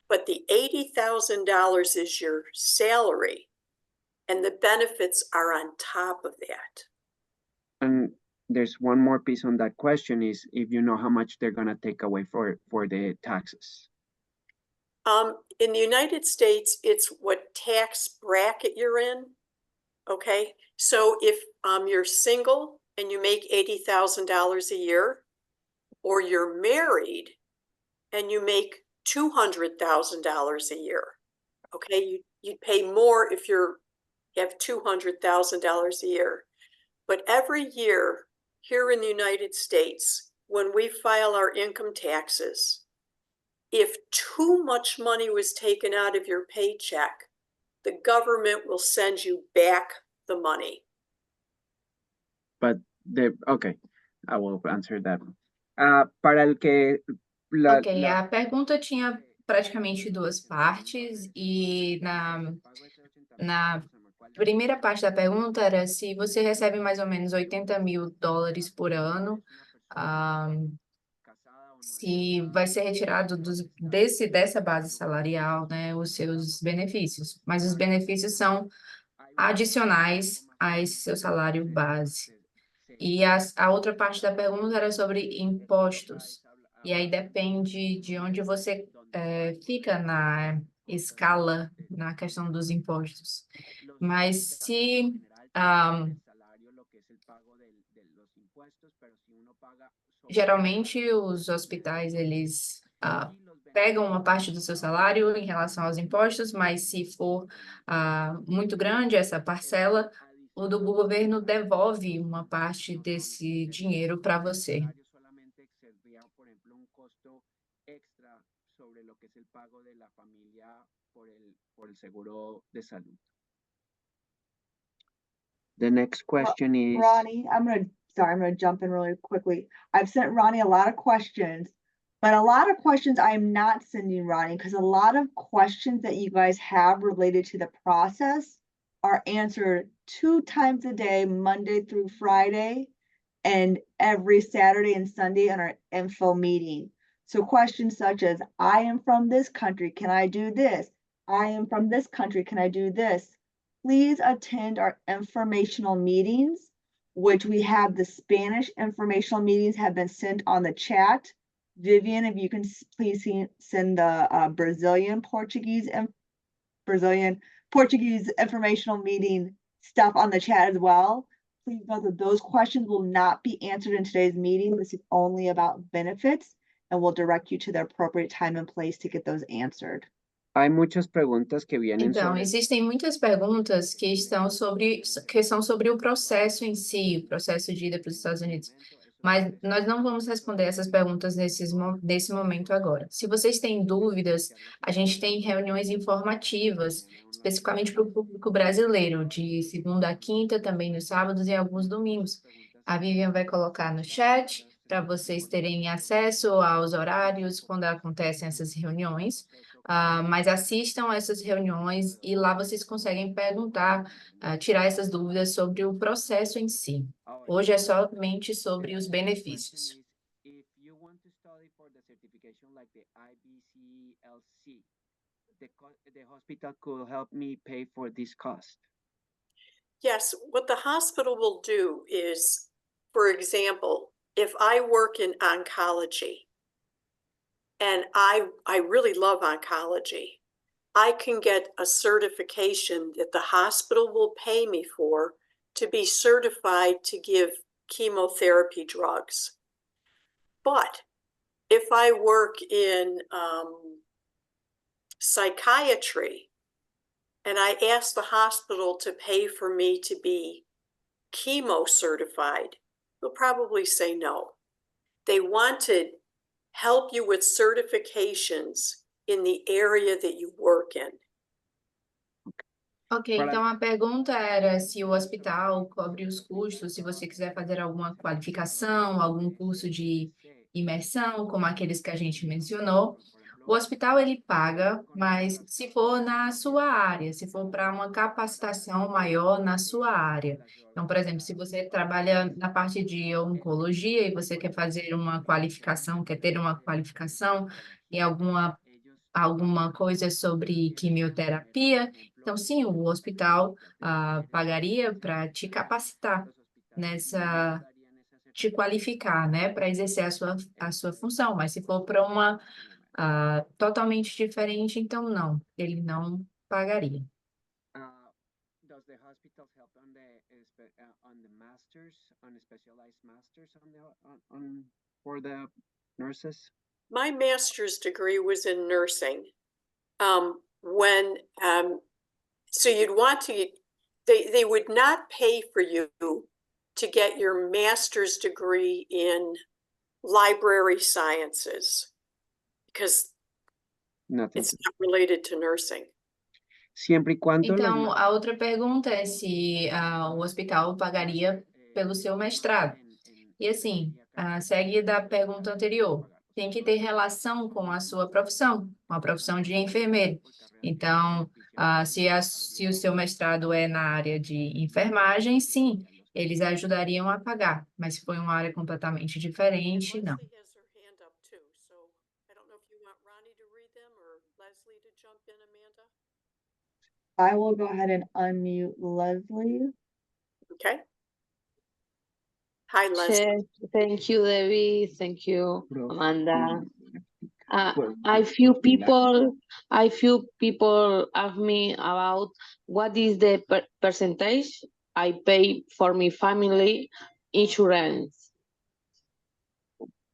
But the $80,000 is your salary, and the benefits are on top of that. And there's one more piece on that question is if you know how much they're going to take away for the taxes. In the United States, it's what tax bracket you're in. Okay, so if you're single and you make $80,000 a year, or you're married and you make $200,000 a year, okay, you'd pay more if you have $200,000 a year. But every year here in the United States, when we file our income taxes, if too much money was taken out of your paycheck, the government will send you back the money. But okay, I will answer that one. Para el que Ok, a pergunta tinha praticamente 2 partes e na primeira parte da pergunta era se você recebe mais ou menos $80.000 por ano, se vai ser retirado dessa base salarial, né, os seus benefícios. Mas os benefícios são adicionais a esse seu salário base. E a outra parte da pergunta era sobre impostos. E aí depende de onde você fica na escala, na questão dos impostos. Mas se geralmente os hospitais, eles pegam uma parte do seu salário em relação aos impostos, mas se for muito grande essa parcela, o do governo devolve uma parte desse dinheiro para você. The next question is Ronnie, I'm gonna jump in really quickly. I've sent Ronnie a lot of questions, but a lot of questions I am not sending Ronnie because a lot of questions that you guys have related to the process are answered 2 times a day, Monday through Friday, and every Saturday and Sunday on our info meeting. So questions such as, I am from this country, can I do this? I am from this country, can I do this? Please attend our informational meetings, which we have the Spanish informational meetings have been sent on the chat. Vivian, if you can please send the Brazilian Portuguese informational meeting stuff on the chat as well. Please note that those questions will not be answered in today's meeting. This is only about benefits, and we'll direct you to the appropriate time and place to get those answered. Hay muchas preguntas que vienen Então, existem muitas perguntas que são sobre o processo em si, o processo de ida para os Estados Unidos. Mas nós não vamos responder essas perguntas nesse momento agora. Se vocês têm dúvidas, a gente tem reuniões informativas, especificamente para o público brasileiro, de segunda a quinta, também nos sábados e alguns domingos. A Vivian vai colocar no chat para vocês terem acesso aos horários quando acontecem essas reuniões. Mas assistam essas reuniões e lá vocês conseguem perguntar, tirar essas dúvidas sobre o processo em si. Hoje é somente sobre os benefícios. If you want to study for the certification like the IBCLC, the hospital could help me pay for this cost. Yes, what the hospital will do is, for example, if I work in oncology and I really love oncology. I can get a certification that the hospital will pay me for to be certified to give chemotherapy drugs. But if I work in psychiatry and I ask the hospital to pay for me to be chemo certified, they'll probably say no. They want to help you with certifications in the area that you work in. Ok, então a pergunta era se o hospital cobre os custos, se você quiser fazer alguma qualificação, algum curso de imersão, como aqueles que a gente mencionou. O hospital ele paga, mas se for na sua área, se for para uma capacitação maior na sua área. Então, por exemplo, se você trabalha na parte de oncologia e você quer fazer uma qualificação, quer ter uma qualificação em alguma coisa sobre quimioterapia, então sim, o hospital pagaria para te capacitar te qualificar, né, para exercer a sua função, mas se for para uma totalmente diferente, então não, ele não pagaria. Does the hospital help on the masters, on specialized masters for the nurses? My master's degree was in nursing. So you'd want to, they would not pay for you to get your master's degree in library sciences because it's not related to nursing. Siempre y cuando Então, a outra pergunta é se o hospital pagaria pelo seu mestrado. E assim, segue da pergunta anterior. Tem que ter relação com a sua profissão, com a profissão de enfermeiro. Então, se o seu mestrado é na área de enfermagem, sim, eles ajudariam a pagar. Mas se for uma área completamente diferente, não. Leslie has her hand up too, so I don't know if you want Ronnie to read them or Leslie to jump in, Amanda. I will go ahead and unmute Leslie. Okay. Hi, Leslie. Sure. Thank you, Debbie. Thank you, Amanda. I few people ask me about what is the percentage I pay for my family insurance.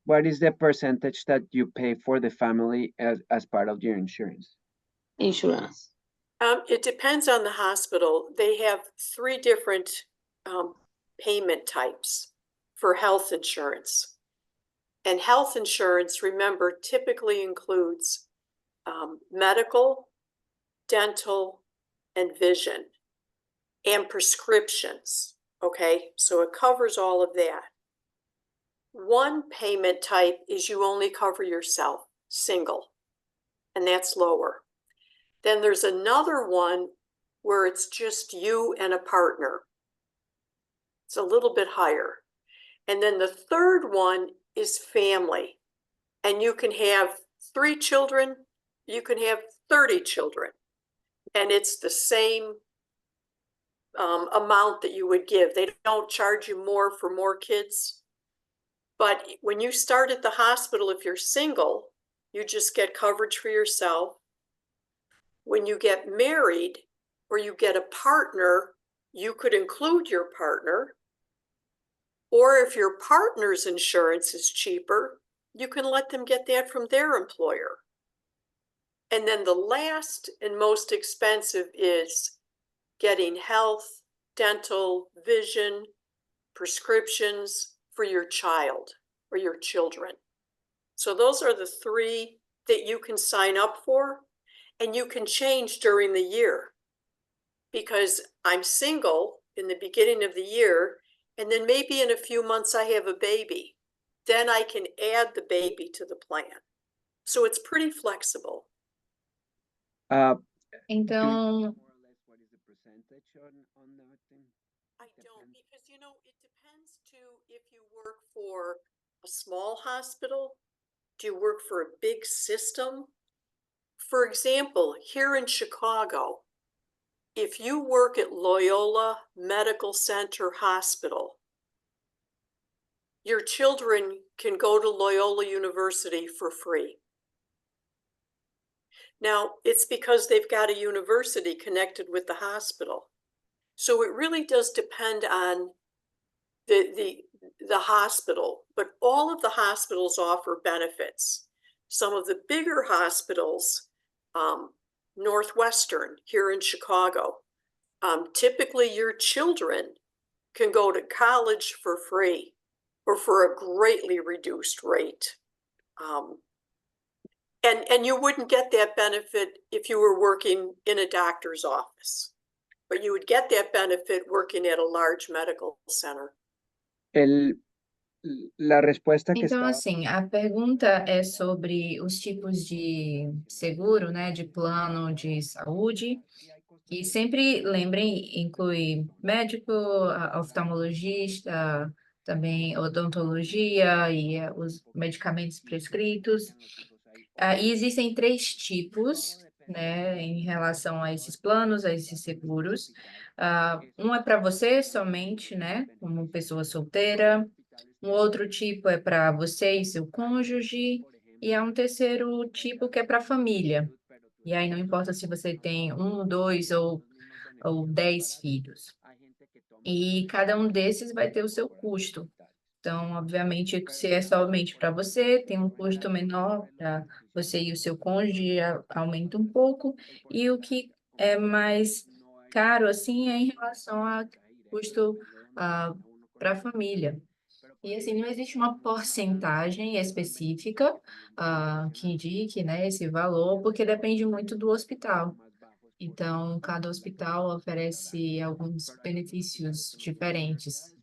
What is the percentage that you pay for the family as part of your insurance? Insurance. It depends on the hospital. They have 3 different payment types for health insurance. And health insurance, remember, typically includes medical, dental, and vision, and prescriptions, okay? So it covers all of that. One payment type is you only cover yourself, single, and that's lower. Then there's another one where it's just you and a partner. It's a little bit higher. And then the third one is family. And you can have 3 children, you can have 30 children. And it's the same amount that you would give. They don't charge you more for more kids. But when you start at the hospital, if you're single, you just get coverage for yourself. When you get married or you get a partner, you could include your partner. Or if your partner's insurance is cheaper, you can let them get that from their employer. And then the last and most expensive is getting health, dental, vision, prescriptions for your child or your children. So those are the 3 that you can sign up for, and you can change during the year. Because I'm single in the beginning of the year, and then maybe in a few months I have a baby. Then I can add the baby to the plan. So it's pretty flexible. Então, What is the percentage on that thing? I don't, because it depends too if you work for a small hospital. Do you work for a big system? For example, here in Chicago, if you work at Loyola Medical Center Hospital, your children can go to Loyola University for free. Now, it's because they've got a university connected with the hospital. So it really does depend on the hospital, but all of the hospitals offer benefits. Some of the bigger hospitals, Northwestern here in Chicago, typically your children can go to college for free or for a greatly reduced rate. And you wouldn't get that benefit if you were working in a doctor's office, but you would get that benefit working at a large medical center. La respuesta que Então, estaba assim, a pergunta é sobre os tipos de seguro, né, de plano de saúde. E sempre lembrem, inclui médico, oftalmologista, também odontologia e os medicamentos prescritos. E existem três tipos, né, em relação a esses planos, a esses seguros. Um é para você somente, né, como pessoa solteira. Um outro tipo é para você e seu cônjuge. E há um terceiro tipo que é para a família. E aí não importa se você tem um, dois ou 10 filhos. E cada um desses vai ter o seu custo. Então, obviamente, se é somente para você, tem um custo menor para você e o seu cônjuge, aumenta um pouco. E o que é mais caro, assim, é em relação a custo para a família. E, assim, não existe uma porcentagem específica que indique, né, esse valor, porque depende muito do hospital. Então, cada hospital oferece alguns benefícios diferentes.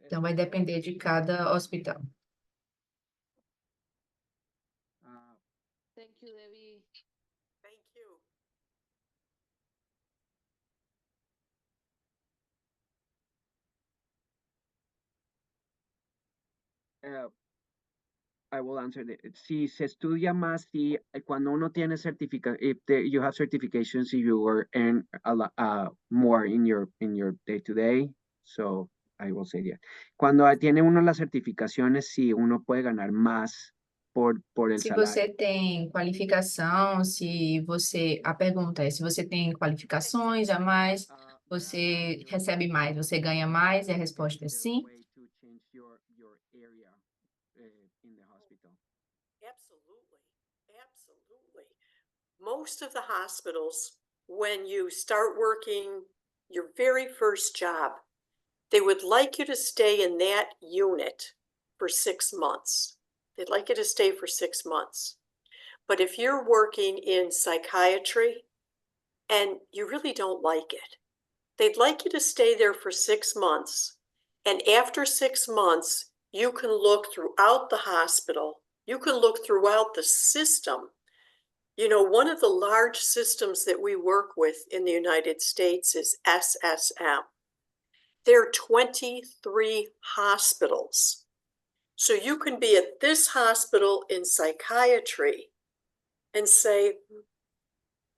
Então, vai depender de cada hospital. Thank you, Debbie. Thank you. I will answer si se estudia más, si cuando uno tiene if you have certifications, you will earn a lot more in your day to day. So I will say that. Cuando tiene uno las certificaciones, sí, uno puede ganar más por el Se salário. você tem qualificação, a pergunta é, se você tem qualificações a mais, você recebe mais, você ganha mais, e a resposta é sim. Absolutely. Absolutely. Most of the hospitals, when you start working your very first job, they would like you to stay in that unit for 6 months. They'd like you to stay for 6 months. But if you're working in psychiatry and you really don't like it, they'd like you to stay there for 6 months. And after 6 months, you can look throughout the hospital, you can look throughout the system. You know, one of the large systems that we work with in the United States is SSM. There are 23 hospitals. So you can be at this hospital in psychiatry and say, I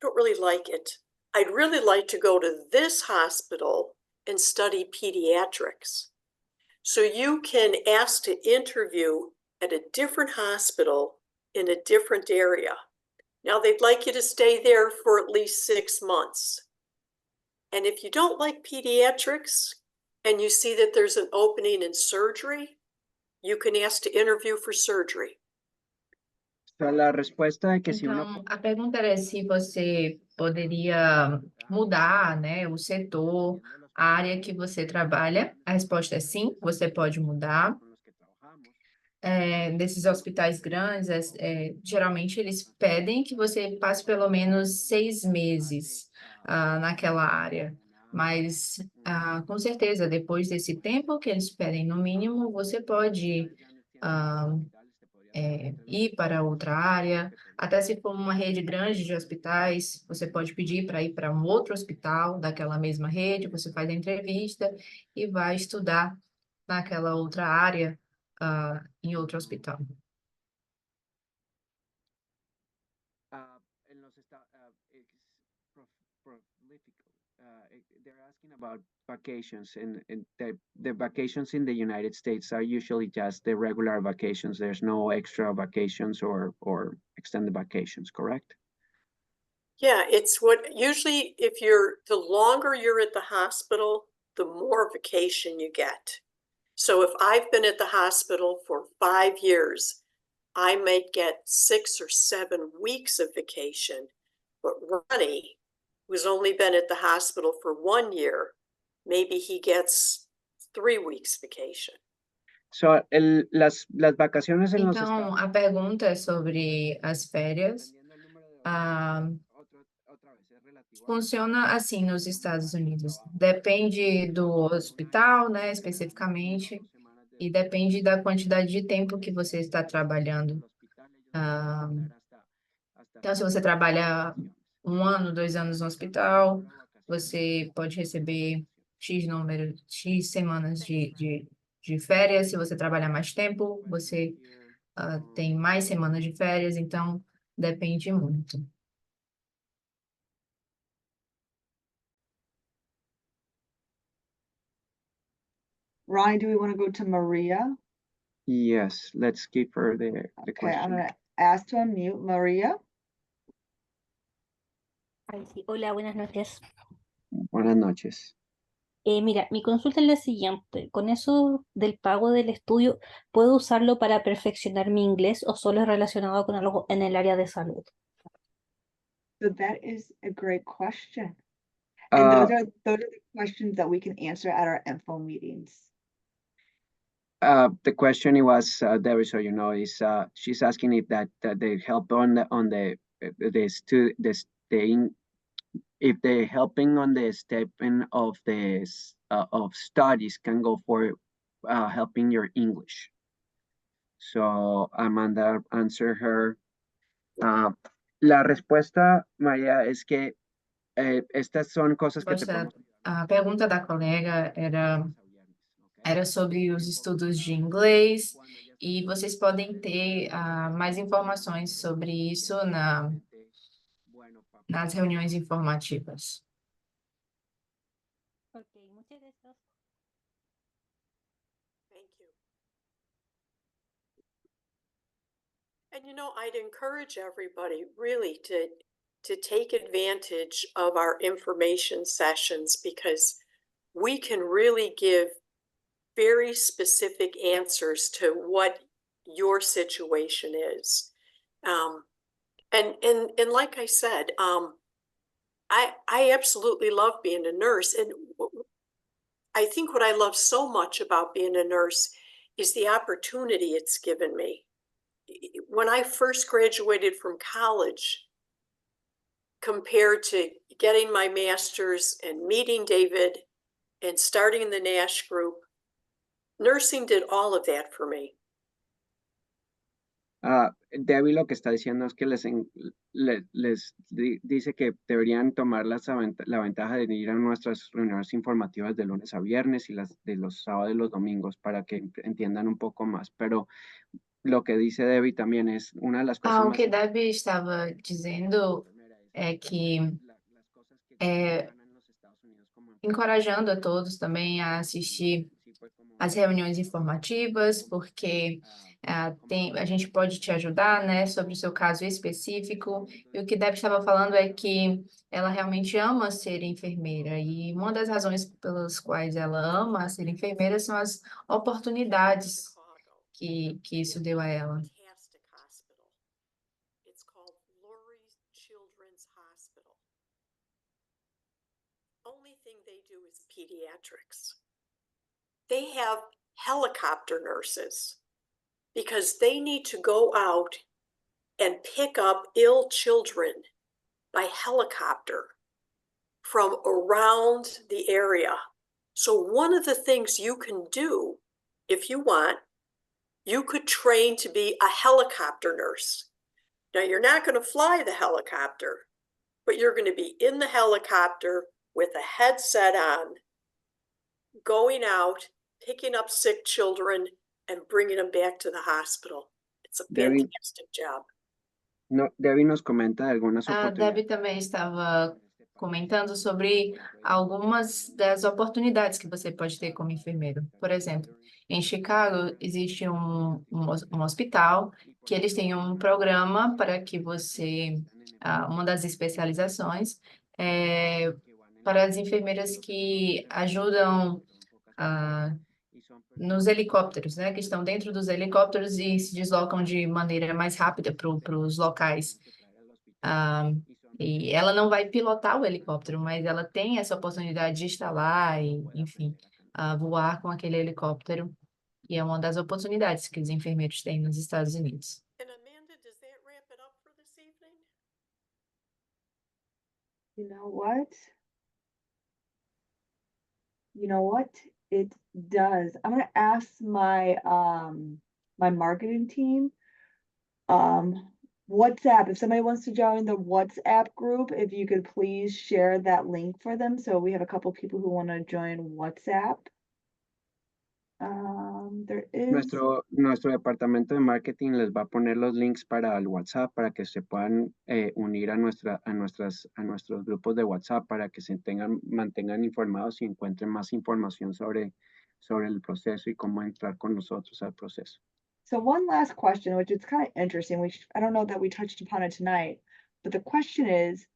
don't really like it. I'd really like to go to this hospital and study pediatrics. So you can ask to interview at a different hospital in a different area. Now they'd like you to stay there for at least 6 months. And if you don't like pediatrics and you see that there's an opening in surgery, you can ask to interview for surgery. La respuesta é que se uno... Então, a pergunta era se você poderia mudar, né, o setor, a área que você trabalha. A resposta é sim, você pode mudar. Desses hospitais grandes, geralmente eles pedem que você passe pelo menos 6 meses naquela área. Mas, com certeza, depois desse tempo que eles pedem, no mínimo, você pode ir para outra área. Até se for uma rede grande de hospitais, você pode pedir para ir para um outro hospital daquela mesma rede, você faz a entrevista e vai estudar naquela outra área, em outro hospital. They're asking about vacations and the vacations in the United States are usually just the regular vacations. There's no extra vacations or extended vacations, correct? Yeah, it's what usually the longer you're at the hospital, the more vacation you get. So if I've been at the hospital for 5 years, I might get 6 or 7 weeks of vacation. But Ronnie, who's only been at the hospital for 1 year, maybe he gets 3 weeks vacation. So, las vacaciones en los Então, Estados a pergunta é sobre as férias. Funciona assim nos Estados Unidos. Depende do hospital, né, especificamente, e depende da quantidade de tempo que você está trabalhando. Então, se você trabalha 1 ano, 2 anos no hospital, você pode receber X semanas de férias. Se você trabalhar mais tempo, você tem mais semanas de férias, então depende muito. Ronnie, do we want to go to Maria? Yes, let's give her the Okay, question. I'm gonna ask to unmute Maria. Ay, sí. Hola, buenas noches. Buenas noches. Mira, mi consulta es la siguiente. Con eso del pago del estudio, ¿puedo usarlo para perfeccionar mi inglés o solo es relacionado con algo en el área de salud? So that is a great question. And Uh, those are the questions that we can answer at our info meetings. the question was, Debbie, so you know, is she's asking if that they help if the helping on the stepping of the of studies can go for helping your English. So Amanda answer her. La respuesta, María, es que estas son cosas que te podemos A pergunta da colega era sobre os estudos de inglês, e vocês podem ter mais informações sobre isso nas reuniões informativas. Ok, muchas gracias. Thank you. And I'd encourage everybody really to take advantage of our information sessions, because we can really give very specific answers to what your situation is. And like I said, I absolutely love being a nurse. And I think what I love so much about being a nurse is the opportunity it's given me. When I first graduated from college, compared to getting my master's and meeting David and starting the NASH group, nursing did all of that for me. Debbie lo que está diciendo es que dice que deberían tomar la ventaja de ir a nuestras reuniones informativas de lunes a viernes y las de los sábados y los domingos para que entiendan un poco más. Pero lo que dice Debbie también es una de las cosas O más... que Debbie estava dizendo é que encorajando a todos também a assistir as reuniões informativas, porque a gente pode te ajudar, né, sobre o seu caso específico. E o que Deb estava falando é que ela realmente ama ser enfermeira, e uma das razões pelas quais ela ama ser enfermeira são as oportunidades que isso deu a ela. Fantastic hospital. It's called Lurie's Children's Hospital. Only thing they do is pediatrics. They have helicopter nurses because they need to go out and pick up ill children by helicopter from around the area. So one of the things you can do, if you want, you could train to be a helicopter nurse. Now, you're not going to fly the helicopter, but you're going to be in the helicopter with a headset on, going out, picking up sick children, and bringing them back to the hospital. It's a fantastic job. No, Debbie nos comenta de algunas oportunidades. Debbie também estava comentando sobre algumas das oportunidades que você pode ter como enfermeiro. Por exemplo, em Chicago existe um hospital que eles têm um programa para que você, uma das especializações é para as enfermeiras que ajudam nos helicópteros, né, que estão dentro dos helicópteros e se deslocam de maneira mais rápida para os locais. E ela não vai pilotar o helicóptero, mas ela tem essa oportunidade de estar lá e, enfim, voar com aquele helicóptero. E é uma das oportunidades que os enfermeiros têm nos Estados Unidos. And Amanda, does that wrap it up for this evening? You know what? You know what? It does. I'm gonna ask my my marketing team. WhatsApp, if somebody wants to join the WhatsApp group, if you could please share that link for them. So we have a couple people who want to join WhatsApp. There is Nuestro departamento de marketing les va a poner los links para el WhatsApp para que se puedan unir a nuestros grupos de WhatsApp para que mantengan informados y encuentren más información sobre el proceso y cómo entrar con nosotros al proceso. So one last question, which is kind of interesting, which I don't know that we touched upon it tonight, but the question is,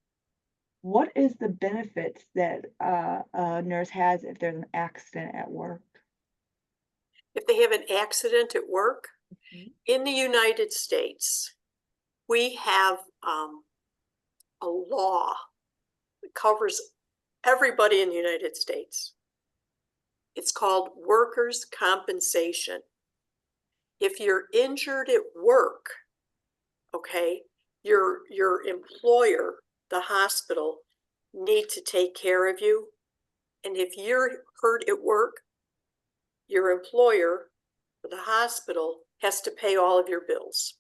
what is the benefits that a nurse has if there's an accident at work? If they have an accident at work, in the United States, we have a law that covers everybody in the United States. It's called workers' compensation. If you're injured at work, okay, your employer, the hospital, need to take care of you. And if you're hurt at work, your employer, the hospital, has to pay all of your bills.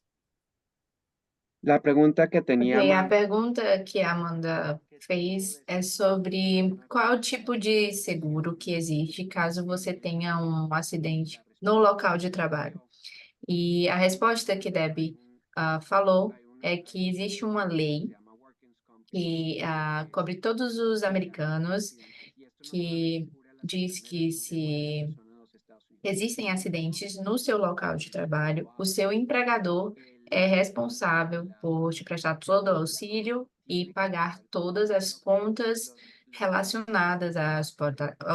La pregunta que tenía Ok, a pergunta que a Amanda fez é sobre qual o tipo de seguro que existe caso você tenha um acidente no local de trabalho. E a resposta que Debbie falou é que existe uma lei que cobre todos os americanos, que diz que se existem acidentes no seu local de trabalho, o seu empregador é responsável por te prestar todo o auxílio e pagar todas as contas relacionadas à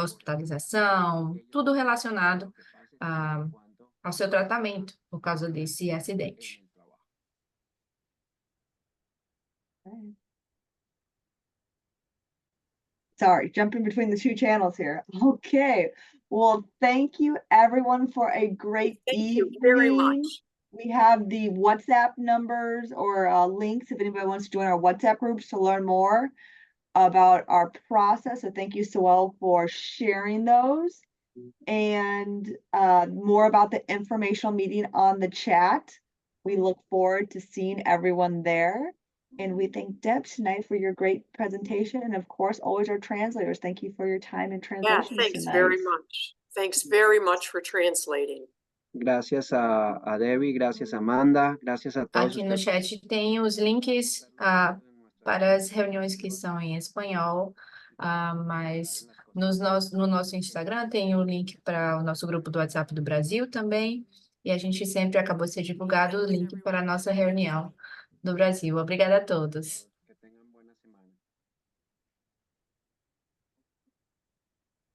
hospitalização, tudo relacionado ao seu tratamento por causa desse acidente. Sorry, jumping between the two channels here. Okay. Well, thank you everyone for a great Thank you evening. very much. We have the WhatsApp numbers or links if anybody wants to join our WhatsApp groups to learn more about our process. So thank you, Sewell, for sharing those. And more about the informational meeting on the chat. We look forward to seeing everyone there. And we thank Deb tonight for your great presentation. And of course, always our translators. Thank you for your time and Yeah, translation thanks tonight. very much. Thanks very much for translating. Gracias a Debbie, gracias a Amanda, gracias a todos. Aqui no chat tem os links para as reuniões que são em espanhol, mas no nosso Instagram tem o link para o nosso grupo do WhatsApp do Brasil também, e a gente sempre acabou de ser divulgado o link para a nossa reunião do Brasil. Obrigada a todos.